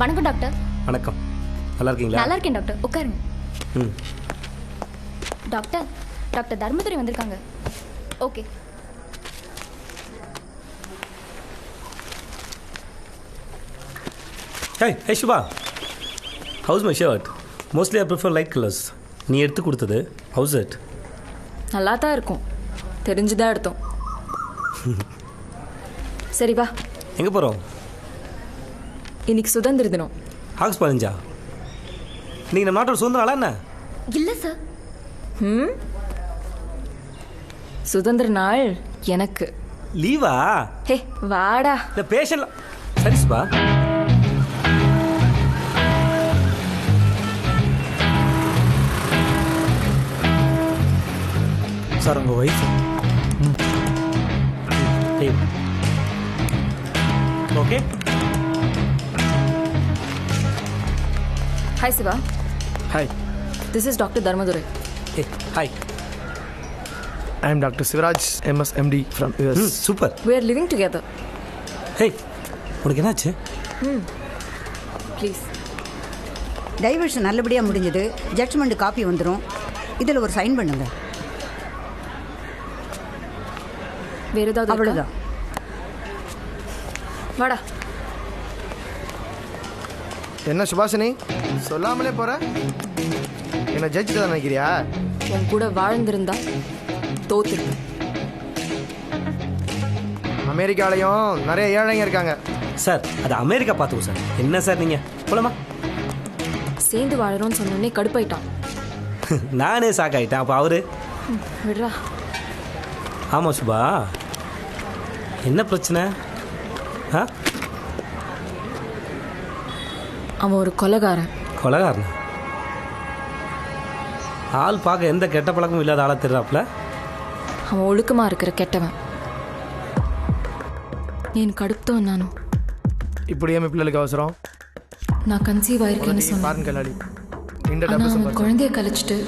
வணக்கம் டாக்டர். வணக்கம். நல்லா இருக்கீங்களா? நல்லா இருக்கேன் டாக்டர், உட்காருங்க. ம். டாக்டர், டாக்டர் தர்மதுரை வந்திருக்காங்க. Okay. Hey Shubha, how's my shirt? Mostly I prefer light colors. நீ எடுத்து கொடுத்தது, how's it? நல்லா தான் இருக்கும், தெரிஞ்சுதான் எடுத்தோம். சரி வா. எங்கே போகிறோம்? இன்னைக்கு சுதந்திர தினம். ஆகஸ்ட் 15. நீங்கள் நம்ம நாட்டோட சுதந்திர நாளா என்ன? இல்லை சார். சுதந்திர நாள் எனக்கு. லீவா? ஹே வாடா. இல்லை பேஷன்ல. சரி சுபா. சார் உங்கள் wife. Okay. Hi Shiva. Hi. This is doctor Dharmadurai. Hi. I am doctor Sivaraj MS MD from US. Super. We are living together. ஹே, உனக்கு என்னாச்சு? ப்ளீஸ். டைவர்ஷன் நல்லபடியாக முடிஞ்சது. ஜட்ஜ்மெண்ட் காப்பி வந்துடும். இதில் ஒரு சைன் பண்ணுங்க. வேறு ஏதாவது? அவ்வளோதான். வாடா. என்ன சுபாஷினி சொல்லாமலே போற? என்ன ஜட்ஜ் தான் நினைக்கிறியா? உன் கூட வாழ்ந்திருந்தா தோத்துருப்பேன். அமெரிக்காலையும் நிறைய ஏழைங்க இருக்காங்க சார். அது அமெரிக்கா பார்த்துக்கோ சார். என்ன சார் நீங்கள் போலாமா? சேர்ந்து வாழறோம்னு சொன்னோடனே கடுப்பாயிட்டான். நானே சாக்காயிட்டேன். அப்போ அவரு விடுறா. ஆமாம் சுபா, என்ன பிரச்சனை? ஆ, அவன் ஒரு கொலைகாரன். கொலைகாரனா? ஆள் பார்க்க எந்த கெட்ட பழக்கமும் இல்லாத ஆளாக தெரிறாப்புல. அவன் ஒழுக்கமாக இருக்கிற கெட்டவன். నేను కడుపుతో ఉన్నాను. ఇప్పుడు ఏమి పిల్లలకి అవసరం? நான் కన్సీవ్ ఆயிருக்கேன்னு சொன்னேன். ஃபாரின் கலாடி இந்த ஆனால் டబ్బு அவன் சம்பாதிச்சு குழந்தைய கழிச்சிட்டு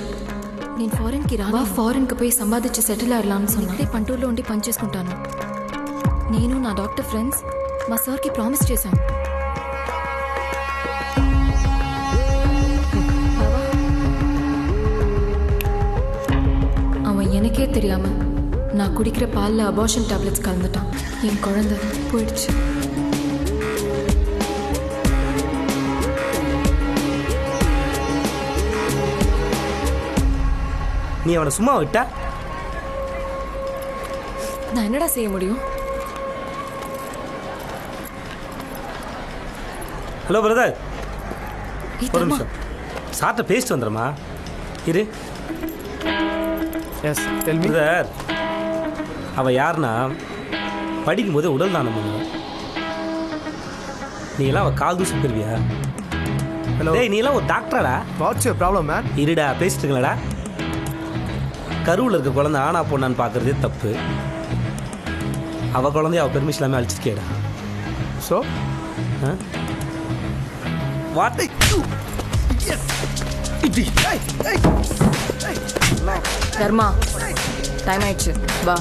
నేను ఫారెన్కి రావా, ఫారెన్కి పోయి సంపాదించి సెటిల్ అయ్యాలని சொன்னான். ఇక్కడే పంటూరులో ఉండి పని చేసుకుంటాను. నేను నా డాక్టర్ ఫ్రెండ్స్ మా సార్కి ప్రామిస్ చేశాం. அவன் எனக்கே தெரியாம நான் குடிக்கிற பாலில் அபார்ஷன் டேப்லெட்ஸ் கலந்துட்டான். என் குழந்தை போயிடுச்சு. நீ அவனை சும்மா விட்டா? நான் என்னடா செய்ய முடியும்? ஹலோ பிரதர், ஏய், ஒரு தர்மா. நிமிஷம். சார்ட்ட பேசிட்டு வந்துடுறமா இரு. Yes tell me. பிரதர், அவள் யாருன்னா படிக்கும்போது உடல் தானம் பண்ணுவேன். நீ எல்லாம் அவள் கால் தூசி பெறுவியா? ஹலோ. டேய், நீ எல்லாம் ஒரு டாக்டராடா? What's your problem man? இருடா, பேசிட்டு இருக்கலடா. கருவில் இருக்க குழந்தை ஆனா பொண்ணான்னு பார்க்குறதே தப்பு. அவள் குழந்தைய அவள் பெர்மிஷன் இல்லாமல் அழிச்சிருக்கேடா. So what? தர்மா, டைம் ஆயிடுச்சு, வா.